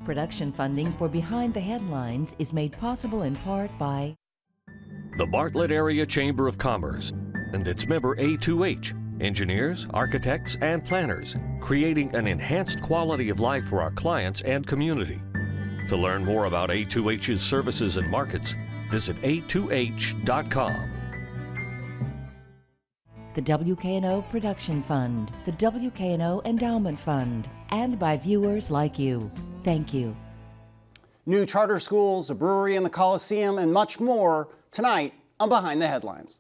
Production funding for Behind the Headlines is made possible in part by the Bartlett Area Chamber of Commerce and its member A2H, engineers, architects, and planners, creating an enhanced quality of life for our clients and community. To learn more about A2H's services and markets, visit a2h.com. the WKNO Production Fund, the WKNO Endowment Fund, and by viewers like you. Thank you. New charter schools, a brewery in the Coliseum, and much more tonight on Behind the Headlines.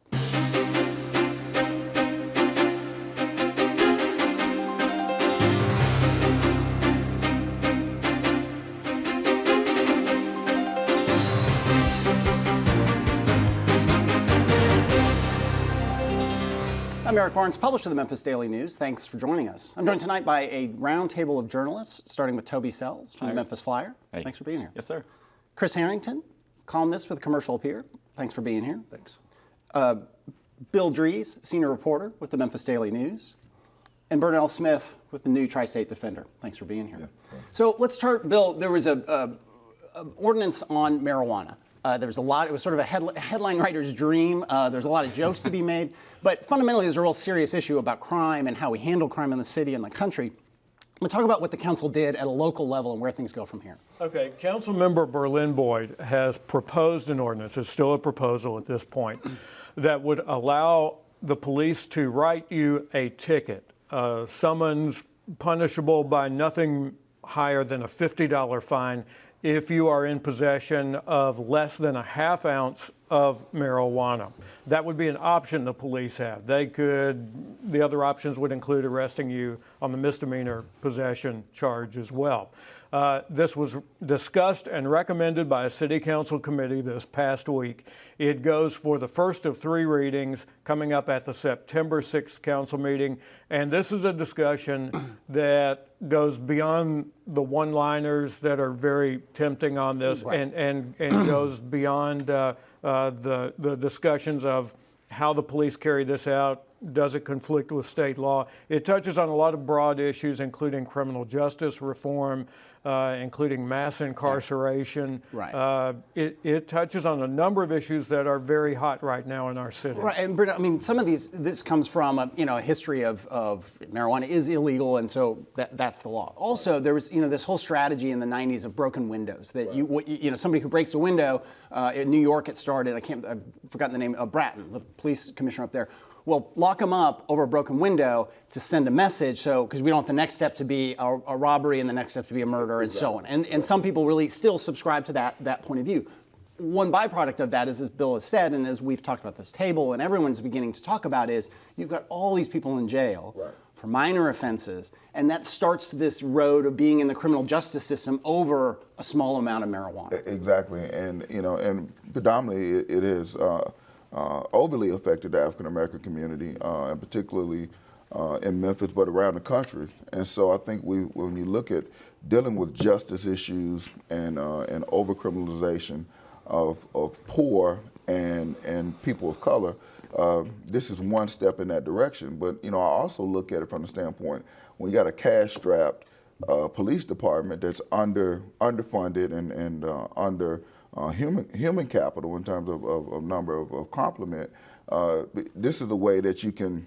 I'm Eric Barnes, publisher of the Memphis Daily News. Thanks for joining us. I'm joined tonight by a roundtable of journalists, starting with Toby Sells from the Memphis Flyer. Hey. Thanks for being here. Yes, sir. Chris Harrington, columnist with Commercial Appear. Thanks for being here. Thanks. Bill Dries, senior reporter with the Memphis Daily News. And Burnell Smith with the New Tri-State Defender. Thanks for being here. Yeah. So let's start, Bill. There was a ordinance on marijuana. There was a lot, it was sort of a headline writer's dream. There's a lot of jokes to be made, but fundamentally there's a real serious issue about crime and how we handle crime in the city and the country. We'll talk about what the council did at a local level and where things go from here. Okay, Councilmember Berlin Boyd has proposed an ordinance, it's still a proposal at this point, that would allow the police to write you a ticket, summons punishable by nothing higher than a $50 fine if you are in possession of less than a half ounce of marijuana. That would be an option the police have. The other options would include arresting you on the misdemeanor possession charge as well. This was discussed and recommended by a city council committee this past week. It goes for the first of 3 readings coming up at the September 6th council meeting. And this is a discussion that goes beyond the one-liners that are very tempting on this, right, and goes beyond the discussions of how the police carry this out. Does it conflict with state law? It touches on a lot of broad issues, including criminal justice reform, including mass incarceration. Right. It touches on a number of issues that are very hot right now in our city. Right, and Britta, I mean, some of this comes from a history of marijuana is illegal, and so that's the law. Also, there was this whole strategy in the '90s of broken windows. That right, somebody who breaks a window in New York, it started. I've forgotten the name. Bratton, the police commissioner up there. Well, lock them up over a broken window to send a message, because we don't want the next step to be a robbery and the next step to be a murder, and so on. And some people really still subscribe to that point of view. One byproduct of that is, as Bill has said, and as we've talked about this table, and everyone's beginning to talk about, is you've got all these people in jail right, for minor offenses, and that starts this road of being in the criminal justice system over a small amount of marijuana. Exactly, and and predominantly it is overly affected the African American community, and particularly in Memphis, but around the country. And so I think when you look at dealing with justice issues and over-criminalization of poor and people of color, this is one step in that direction. But I also look at it from the standpoint when you got a cash-strapped police department that's underfunded and under human capital in terms of number of complement. This is the way that you can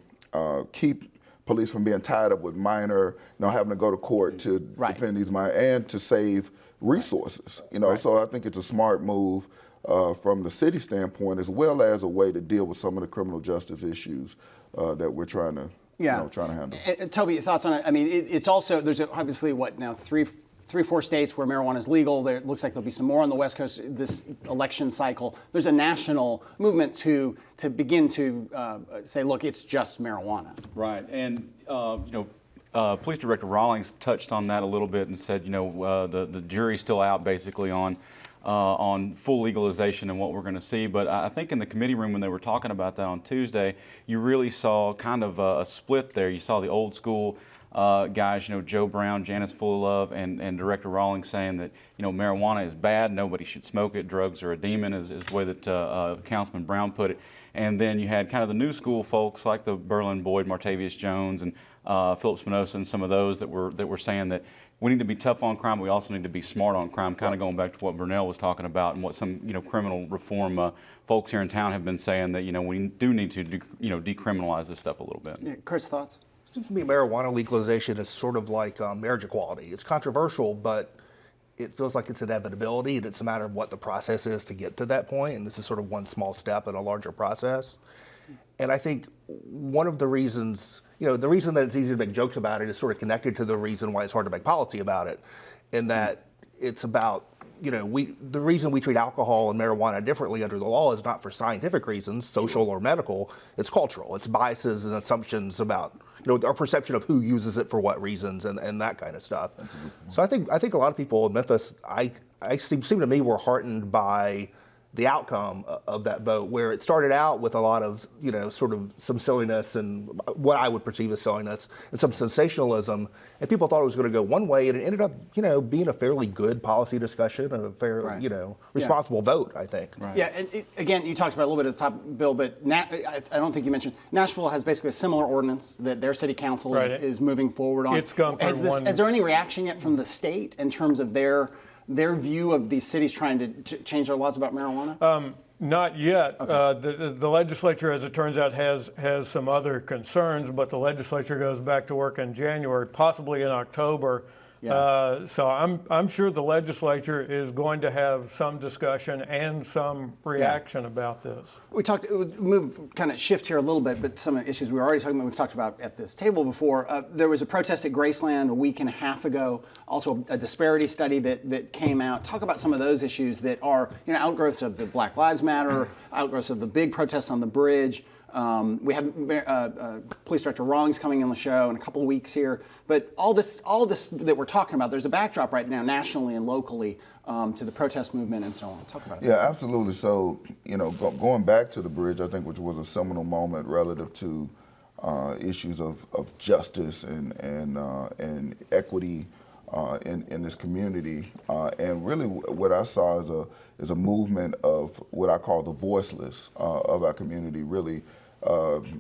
keep police from being tied up with minor, having to go to court to right, defend these minor, and to save resources. Right. So I think it's a smart move from the city standpoint, as well as a way to deal with some of the criminal justice issues that we're trying to handle. Toby, your thoughts on it? I mean, it's also, there's obviously three or four states where marijuana is legal. There looks like there'll be some more on the West Coast this election cycle. There's a national movement to begin to say, look, it's just marijuana. Right, and Police Director Rawlings touched on that a little bit and said, the jury's still out basically on full legalization and what we're going to see. But I think in the committee room when they were talking about that on Tuesday, you really saw kind of a split there. You saw the old school guys, Joe Brown, Janice Fullilove, and Director Rawlings saying that, marijuana is bad, nobody should smoke it, drugs are a demon, is the way that Councilman Brown put it. And then you had kind of the new school folks like the Berlin Boyd, Martavius Jones, and Philip Spinoza, and some of those that were saying that, we need to be tough on crime, but we also need to be smart on crime, kind of going back to what Burnell was talking about and what some, criminal reform folks here in town have been saying, that, we do need to, decriminalize this stuff a little bit. Yeah, Chris, thoughts? Seems to me marijuana legalization is sort of like marriage equality. It's controversial, but it feels like it's inevitability, and it's a matter of what the process is to get to that point, and this is sort of one small step in a larger process. And I think one of the reasons, the reason that it's easy to make jokes about it is sort of connected to the reason why it's hard to make policy about it, in that it's about, the reason we treat alcohol and marijuana differently under the law is not for scientific reasons, social or medical. It's cultural. It's biases and assumptions about, our perception of who uses it for what reasons and that kind of stuff. So I think a lot of people in Memphis, seem to me, were heartened by the outcome of that vote, where it started out with a lot of, sort of some silliness and what I would perceive as silliness and some sensationalism, and people thought it was going to go one way, and it ended up, being a fairly good policy discussion and a fair, responsible vote, I think. Right. Yeah, and again, you talked about a little bit at the top, Bill, but I don't think you mentioned Nashville has basically a similar ordinance that their city council is moving forward on. It's gone through Has there any reaction yet from the state in terms of their view of these cities trying to change their laws about marijuana? Not yet. Okay. The legislature, as it turns out, has some other concerns, but the legislature goes back to work in January, possibly in October. Yeah. So I'm sure the legislature is going to have some discussion and some reaction about this. We kind of shift here a little bit, but some of the issues we were already talking about, we've talked about at this table before. There was a protest at Graceland a week and a half ago, also a disparity study that came out. Talk about some of those issues that are outgrowths of the Black Lives Matter, outgrowths of the big protests on the bridge. We had Police Director Rawlings coming on the show in a couple of weeks here. But all this that we're talking about, there's a backdrop right now nationally and locally to the protest movement and so on. Talk about it. Yeah, absolutely. So, going back to the bridge, I think, which was a seminal moment relative to issues of justice and equity in this community. And really what I saw is a movement of what I call the voiceless of our community, really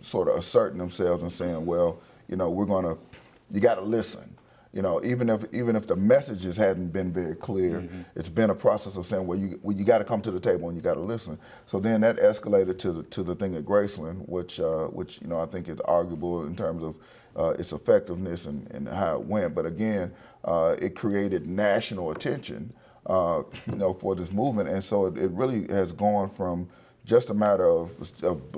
sort of asserting themselves and saying, well, you got to listen. Even if the messages hadn't been very clear, it's been a process of saying, well, you got to come to the table and you got to listen. So then that escalated to the thing at Graceland, which I think is arguable in terms of its effectiveness and how it went. But again, it created national attention, for this movement, and so it really has gone from just a matter of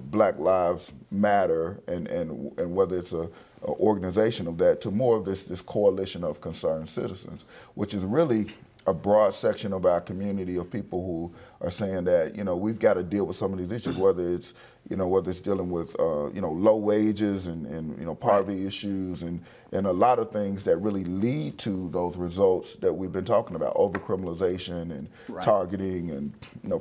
Black Lives Matter and whether it's a organization of that to more of this coalition of concerned citizens, which is really a broad section of our community of people who are saying that we've got to deal with some of these issues, whether it's dealing with low wages and poverty issues and a lot of things that really lead to those results that we've been talking about, overcriminalization and targeting and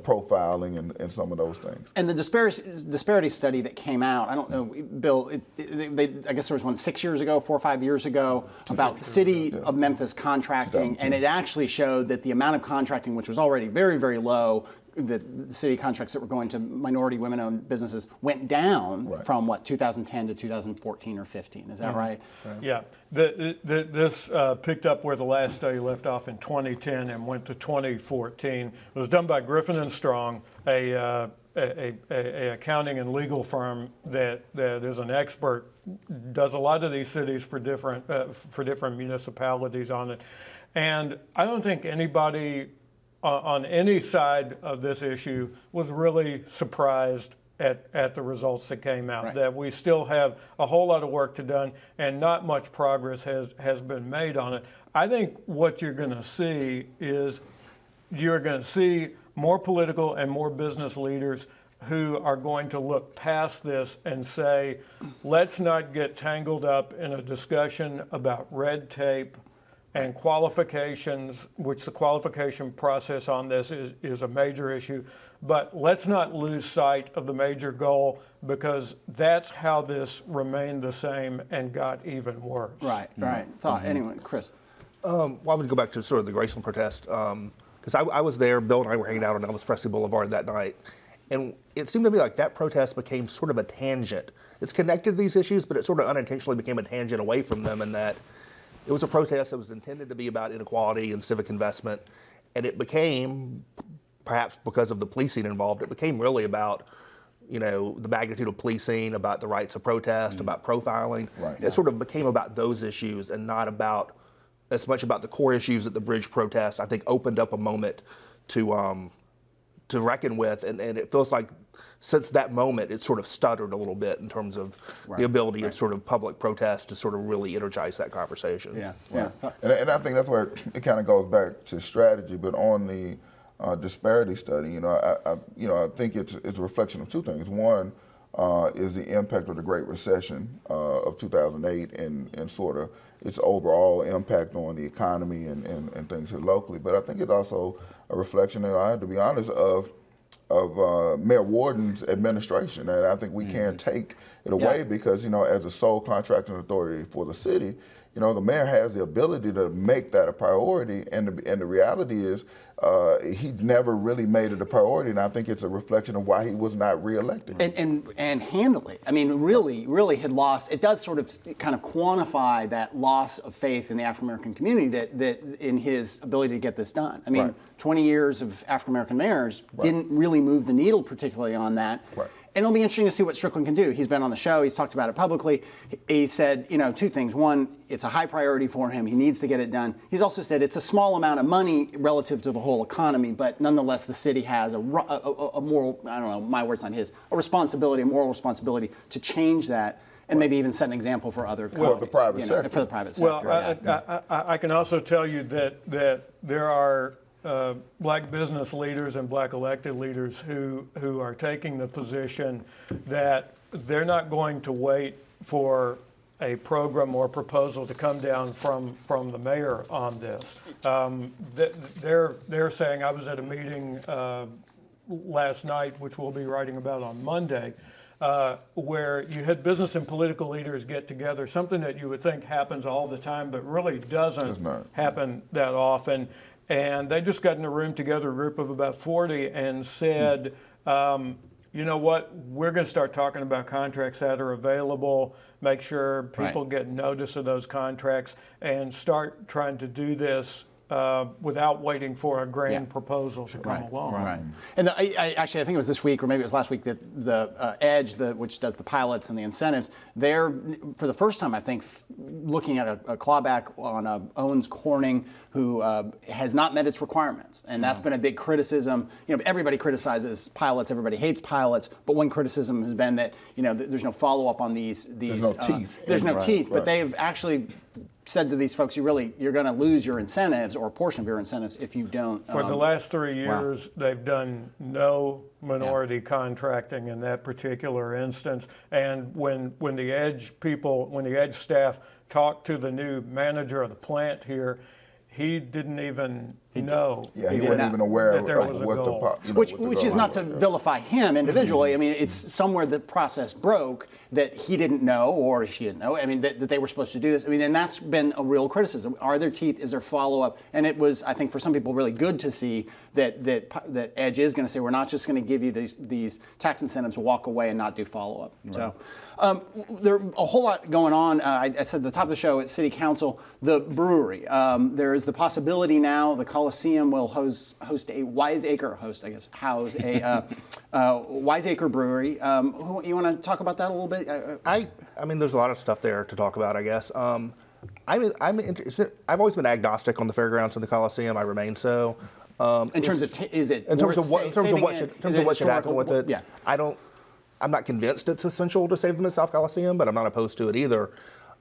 profiling and some of those things. And the disparity study that came out, I don't know, Bill, I guess there was one 6 years ago, 4 or 5 years ago, about City of Memphis contracting, and it actually showed that the amount of contracting, which was already very, very low, the city contracts that were going to minority women-owned businesses went down from 2010 to 2014 or 15. Is that right? Yeah. This picked up where the last study left off in 2010 and went to 2014. It was done by Griffin and Strong, a accounting and legal firm that is an expert, does a lot of these cities for different municipalities on it. And I don't think anybody on any side of this issue was really surprised at the results that came out, that we still have a whole lot of work to done and not much progress has been made on it. I think what you're going to see is you're going to see more political and more business leaders who are going to look past this and say, let's not get tangled up in a discussion about red tape and qualifications, which the qualification process on this is a major issue. But let's not lose sight of the major goal, because that's how this remained the same and got even worse. Right. Anyway, Chris. Well, I would go back to sort of the Graceland protest, because I was there. Bill and I were hanging out on Elvis Presley Boulevard that night, and it seemed to me like that protest became sort of a tangent. It's connected to these issues, but it sort of unintentionally became a tangent away from them, in that It was a protest that was intended to be about inequality and civic investment, and it became, perhaps because of the policing involved, it became really about, the magnitude of policing, about the rights of protest, about profiling. Right. It sort of became about those issues and not about as much about the core issues that the bridge protest, I think, opened up a moment to reckon with, and it feels like since that moment it sort of stuttered a little bit in terms of the ability of sort of public protest to sort of really energize that conversation. Yeah. And I think that's where it kind of goes back to strategy. But on the disparity study, I think it's a reflection of two things. One is the impact of the Great Recession of 2008 and sort of its overall impact on the economy and things here locally. But I think it's also a reflection, and I have to be honest, of Mayor Warden's administration. And I think we can't take it away because, as a sole contracting authority for the city, the mayor has the ability to make that a priority, and the reality is he never really made it a priority, and I think it's a reflection of why he was not reelected. And handily. I mean, really had lost. It does sort of kind of quantify that loss of faith in the African American community that in his ability to get this done. I mean, 20 years of African American mayors didn't really move the needle particularly on that. Right. And it'll be interesting to see what Strickland can do. He's been on the show. He's talked about it publicly. He said, two things. One, it's a high priority for him. He needs to get it done. He's also said it's a small amount of money relative to the whole economy, but nonetheless, the city has a moral, I don't know, my word's not his, a moral responsibility to change that and maybe even set an example for other companies. For the private sector. For the private sector. Well, I can also tell you that there are black business leaders and black elected leaders who are taking the position that they're not going to wait for a program or proposal to come down from the mayor on this. They're saying, I was at a meeting last night, which we'll be writing about on Monday, where you had business and political leaders get together, something that you would think happens all the time, but really doesn't happen that often. And they just got in a room together, a group of about 40, and said, you know what, we're going to start talking about contracts that are available, make sure people get notice of those contracts, and start trying to do this without waiting for a grand proposal to come along. Right. And I think it was this week, or maybe it was last week, that the Edge, which does the pilots and the incentives, they're, for the first time, I think, looking at a clawback on Owens Corning, who has not met its requirements. And that's been a big criticism. Everybody criticizes pilots, everybody hates pilots, but one criticism has been that, there's no follow-up on these. There's no teeth. There's no teeth, but they've actually said to these folks, you're going to lose your incentives or a portion of your incentives if you don't. For the last 3 years, they've done no minority contracting in that particular instance. And when the Edge staff talked to the new manager of the plant here, he didn't even know. Yeah, he wasn't even aware that there of was a what goal. Which is not to vilify him individually. I mean, it's somewhere the process broke that he didn't know or she didn't know. I mean, that they were supposed to do this. I mean, and that's been a real criticism. Are there teeth? Is there follow-up? And it was, I think, for some people really good to see that Edge is going to say, we're not just going to give you these tax incentives, walk away and not do follow-up. Right. So there's a whole lot going on. I said at the top of the show at City Council, the brewery. There is the possibility now the Coliseum will house a Wiseacre Wiseacre Brewery. You want to talk about that a little bit? I mean, there's a lot of stuff there to talk about, I guess. I'm interested. I've always been agnostic on the fairgrounds and the Coliseum. I remain so. In terms of what should happen with it, yeah. I'm not convinced it's essential to save the Mid-South Coliseum, but I'm not opposed to it either.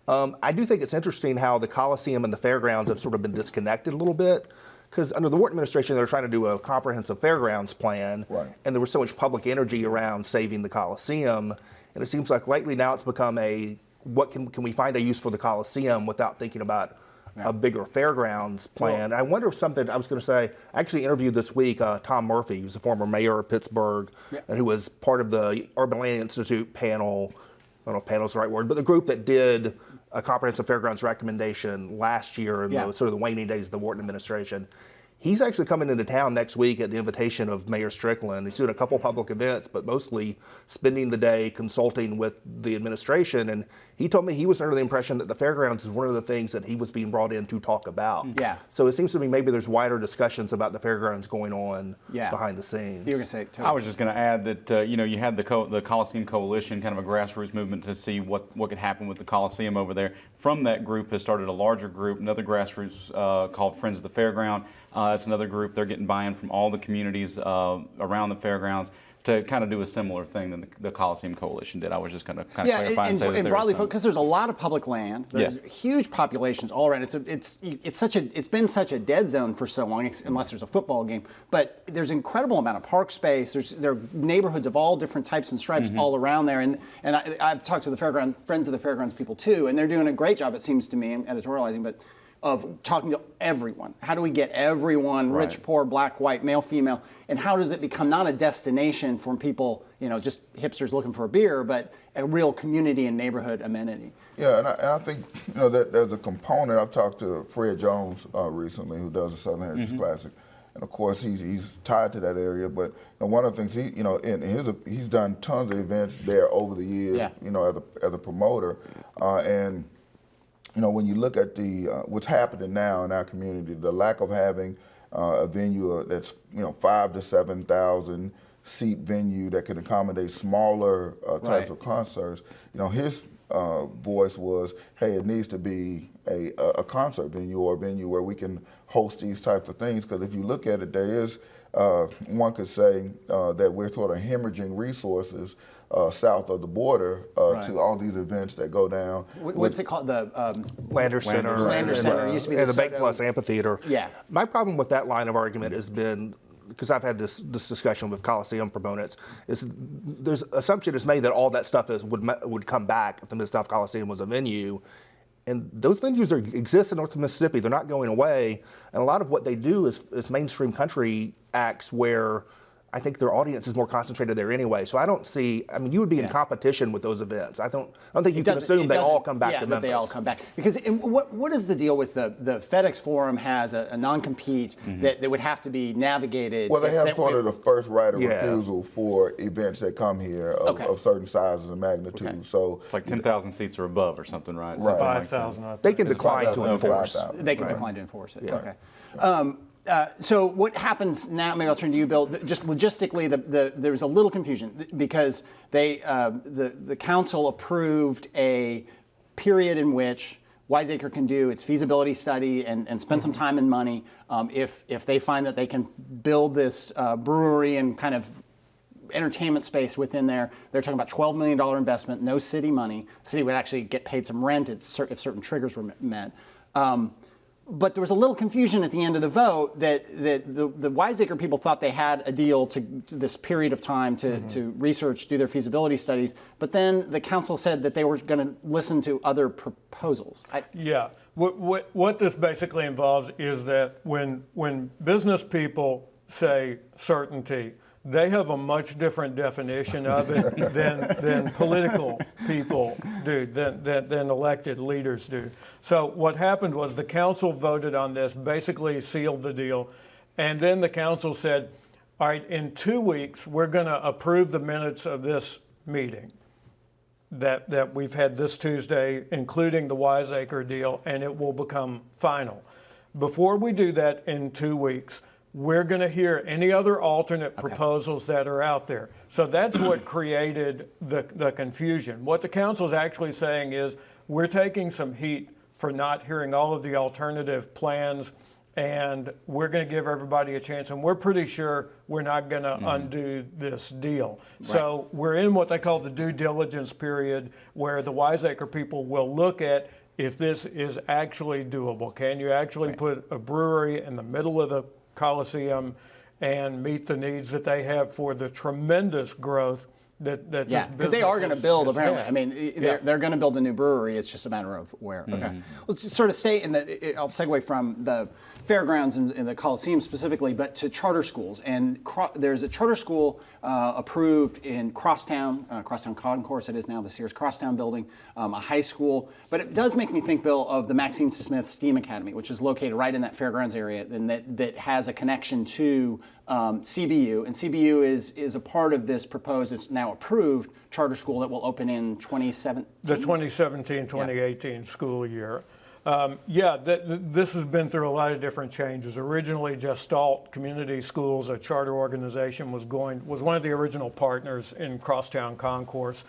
I do think it's interesting how the Coliseum and the fairgrounds have sort of been disconnected a little bit. Because under the Wharton administration, they were trying to do a comprehensive fairgrounds plan, and there was so much public energy around saving the Coliseum. And it seems like lately now it's become what can we find a use for the Coliseum without thinking about a bigger fairgrounds plan. I wonder if something, I was going to say, I actually interviewed this week Tom Murphy, who's a former mayor of Pittsburgh, and who was part of the Urban Land Institute panel. I don't know if panel's the right word, but the group that did a comprehensive fairgrounds recommendation last year in the sort of the waning days of the Wharton administration. He's actually coming into town next week at the invitation of Mayor Strickland. He's doing a couple public events, but mostly spending the day consulting with the administration. And He told me he was under the impression that the fairgrounds is one of the things that he was being brought in to talk about. Yeah. So it seems to me maybe there's wider discussions about the fairgrounds going on behind the scenes. You were going to say, Toby. I was just going to add that you had the Coliseum Coalition, kind of a grassroots movement to see what could happen with the Coliseum over there. From that group has started a larger group, another grassroots called Friends of the Fairground. It's another group. They're getting buy-in from all the communities around the fairgrounds to kind of do a similar thing that the Coliseum Coalition did. I was just going to kind of clarify and say that broadly, because there's a lot of public land, there's huge populations all around. It's been such a dead zone for so long, unless there's a football game. But there's an incredible amount of park space. There are neighborhoods of all different types and stripes all around there. And I've talked to the Friends of the Fairgrounds people too, and they're doing a great job, it seems to me, I'm editorializing, but of talking to everyone. How do we get everyone, rich, poor, black, white, male, female, and how does it become not a destination for people, just hipsters looking for a beer, but a real community and neighborhood amenity? Yeah, and I think that there's a component. I've talked to Fred Jones recently, who does the Southern Heritage Classic, and of course he's tied to that area. But one of the things he's done tons of events there over the years. As a promoter, and when you look at what's happening now in our community, the lack of having a venue that's 5,000 to 7,000 seat venue that can accommodate smaller types of concerts. His voice was, hey, it needs to be a concert venue or a venue where we can host these types of things. Because if you look at it, there is one could say that we're sort of hemorrhaging resources south of the border to all these events that go down. What's it called? The Landers Center. Landers Center. It used to be and the the Bank Soto. Plus Amphitheater. Yeah. My problem with that line of argument has been, because I've had this discussion with Coliseum proponents, is there's assumption is made that all that stuff would come back if the Mid-South Coliseum was a venue. And those venues exist in North Mississippi. They're not going away. And a lot of what they do is mainstream country acts where I think their audience is more concentrated there anyway. So I don't see, you would be in competition with those events. I don't think you can assume they all come back to Memphis. Yeah, they all come back. Because what is the deal with the FedEx Forum has a non-compete that would have to be navigated? Well, they have sort of the first right of refusal for events that come here of certain sizes and magnitude. Okay. So it's like 10,000 seats or above or something, right? Right. 5,000. They can decline to enforce. They can decline to enforce it. Okay. So what happens now? Maybe I'll turn to you, Bill. Just logistically, there's a little confusion because the council approved a period in which Wiseacre can do its feasibility study and spend some time and money if they find that they can build this brewery and kind of entertainment space within there. They're talking about $12 million investment, no city money. The city would actually get paid some rent if certain triggers were met. But there was a little confusion at the end of the vote that the Wiseacre people thought they had a deal to this period of time to research, do their feasibility studies. But then the council said that they were going to listen to other proposals. What this basically involves is that when business people say certainty, they have a much different definition of it than political people do, than elected leaders do. So what happened was the council voted on this, basically sealed the deal, and then the council said, all right, in 2 weeks, we're going to approve the minutes of this meeting that we've had this Tuesday, including the Wiseacre deal, and it will become final. Before we do that in 2 weeks, we're going to hear any other alternate proposals that are out there. So that's what created the confusion. What the council is actually saying is we're taking some heat for not hearing all of the alternative plans, and we're going to give everybody a chance. And we're pretty sure we're not going to undo this deal. Right. So we're in what they call the due diligence period, where the Wiseacre people will look at if this is actually doable. Can you actually put a brewery in the middle of the Coliseum and meet the needs that they have for the tremendous grhrowth that this business because they are going to build apparently. Had. I mean, they're going to build a new brewery. It's just a matter of where. Okay, let's just sort of stay in the. I'll segue from the fairgrounds and the Coliseum specifically, but to charter schools. And there's a charter school approved in Crosstown Concourse. It is now the Sears Crosstown building, a high school. But it does make me think, Bill, of the Maxine Smith STEAM Academy, which is located right in that fairgrounds area, and that has a connection to CBU. And CBU is a part of this proposed, it's now approved charter school that will open in 2017. The 2017-2018 school year. This has been through a lot of different changes. Originally, Gestalt Community Schools, a charter organization, was one of the original partners in Crosstown Concourse.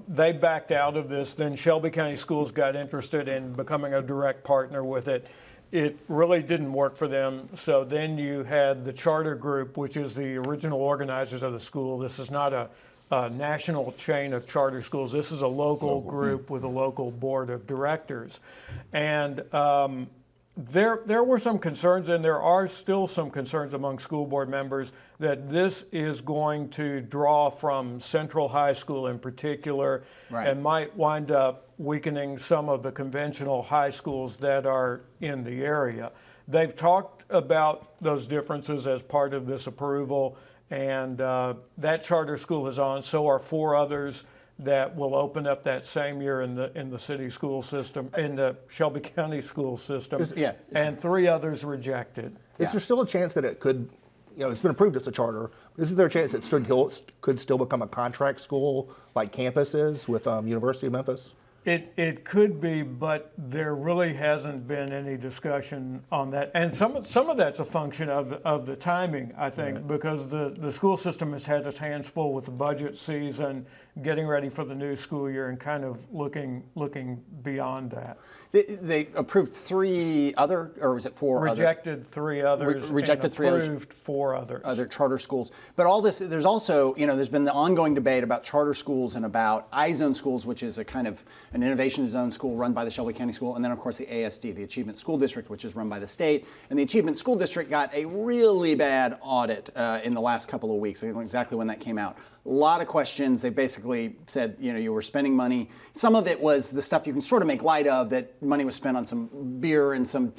They backed out of this. Then Shelby County Schools got interested in becoming a direct partner with it. It really didn't work for them. So then you had the charter group, which is the original organizers of the school. This is not a national chain of charter schools. This is a local group with a local board of directors. And there were some concerns, and there are still some concerns among school board members, that this is going to draw from Central High School in particular, and might wind up weakening some of the conventional high schools that are in the area. They've talked about those differences as part of this approval, and that charter school is on. So are 4 others that will open up that same year in the city school system, in the Shelby County school system, and 3 others rejected. Is there still a chance that it could, it's been approved as a charter, is there a chance it could still become a contract school like campus is with University of Memphis? It could be, but there really hasn't been any discussion on that. And some of that's a function of the timing, I think, because the school system has had its hands full with the budget season, getting ready for the new school year, and kind of looking beyond that. They approved 3 other, or was it 4 rejected 3 others, rejected and 3 others. Approved 4 others. Other charter schools. But all this, there's also, there's been the ongoing debate about charter schools and about I-Zone schools, which is a kind of an innovation zone school run by the Shelby County School, and then of course the ASD, the Achievement School District, which is run by the state. And the Achievement School District got a really bad audit in the last couple of weeks. I don't know exactly when that came out. A lot of questions. They basically said, you were spending money. Some of it was the stuff you can sort of make light of, that money was spent on some beer and some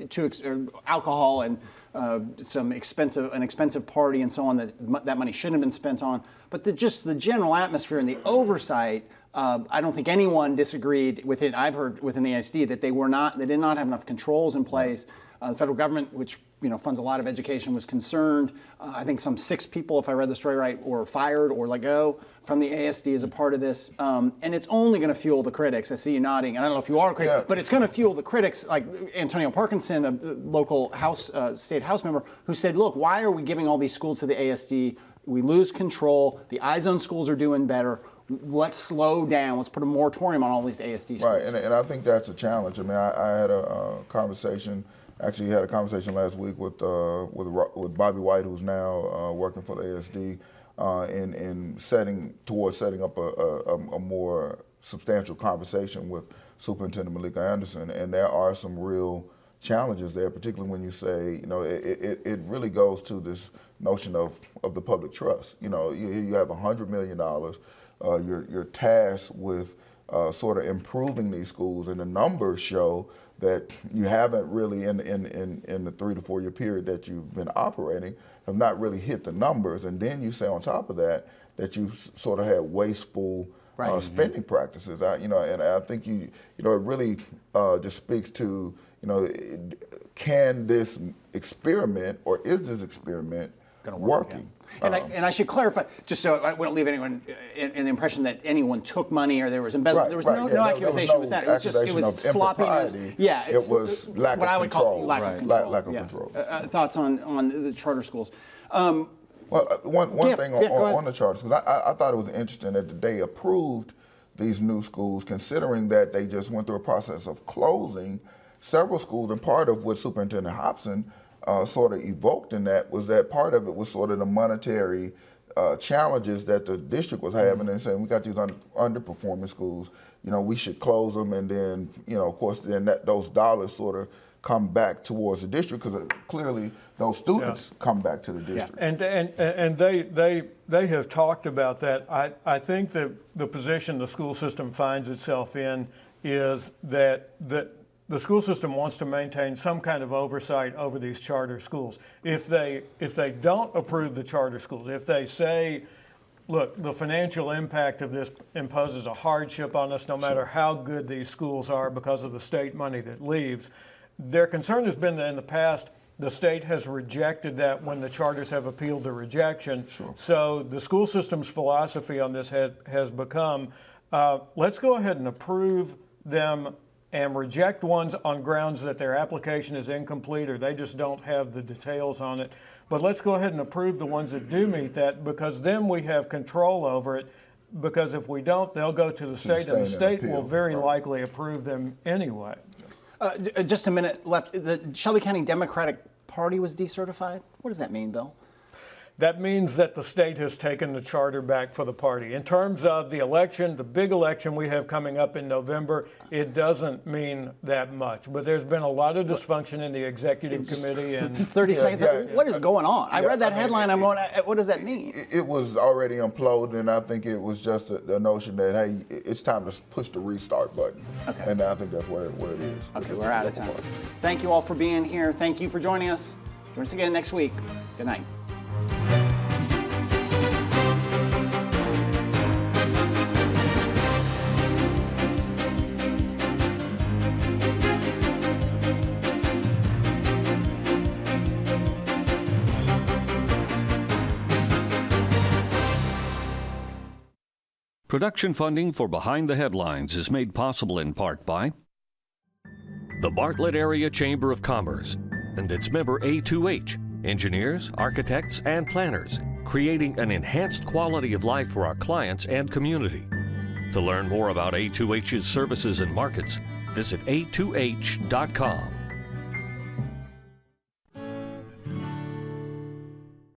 alcohol and an expensive party and so on that money shouldn't have been spent on. But just the general atmosphere and the oversight, I don't think anyone disagreed with it. I've heard within the ASD that they did not have enough controls in place. The federal government, which funds a lot of education, was concerned. I think some 6 people, if I read the story right, were fired or let go from the ASD as a part of this. And it's only going to fuel the critics. I see you nodding. I don't know if you are a critic, but it's going to fuel the critics, like Antonio Parkinson, a local state House member, who said, look, why are we giving all these schools to the ASD? We lose control. The I-Zone schools are doing better. Let's slow down. Let's put a moratorium on all these ASD schools. Right, and I think that's a challenge. I mean, I had a conversation. Actually, had a conversation last week with Bobby White, who's now working for the ASD, in setting up a more substantial conversation with Superintendent Malika Anderson. And there are some real challenges there, particularly when you say, it really goes to this notion of the public trust. You have $100 million. You're tasked with sort of improving these schools, and the numbers show that you haven't really, in the 3 to 4 year period that you've been operating, have not really hit the numbers. And then you say on top of that you sort of had wasteful spending practices. And I think it really just speaks to can this experiment, or is this experiment working? And I should clarify, just so we don't leave anyone in the impression that anyone took money or there was embezzlement. There was no accusation with that. It was sloppiness. Yeah, it was lack what of I would control. call lack of control. Lack of control. Thoughts on the charter schools? Well, one thing on the charter schools, I thought it was interesting that they approved these new schools, considering that they just went through a process of closing several schools, and part of what Superintendent Hobson sort of evoked in that was that part of it was sort of the monetary challenges that the district was having, and saying we got these underperforming schools, we should close them, and then of course then those dollars sort of come back towards the district, because clearly those students come back to the district. And they have talked about that. I think that the position the school system finds itself in is that the school system wants to maintain some kind of oversight over these charter schools. If they don't approve the charter schools, if they say, look, the financial impact of this imposes a hardship on us no matter how good these schools are because of the state money that leaves, their concern has been that in the past, the state has rejected that when the charters have appealed the rejection. So the school system's philosophy on this has become, let's go ahead and approve them and reject ones on grounds that their application is incomplete or they just don't have the details on it. But let's go ahead and approve the ones that do meet that, because then we have control over it. Because if we don't, they'll go to the state, and the state will very likely approve them anyway. Just a minute left. The Shelby County Democratic Party was decertified. What does that mean, Bill? That means that the state has taken the charter back for the party. In terms of the election, the big election we have coming up in November, it doesn't mean that much. But there's been a lot of dysfunction in the executive committee. And 30 seconds. What is going on? I read that headline. I'm going, what does that mean? It was already imploded, and I think it was just the notion that, hey, it's time to push the restart button. Okay. And I think that's where it is. Okay, we're out of time. Thank you all for being here. Thank you for joining us. Join us again next week. Good night. Production funding for Behind the Headlines is made possible in part by the Bartlett Area Chamber of Commerce and its member A2H, engineers, architects, and planners, creating an enhanced quality of life for our clients and community. To learn more about A2H's services and markets, visit a2h.com.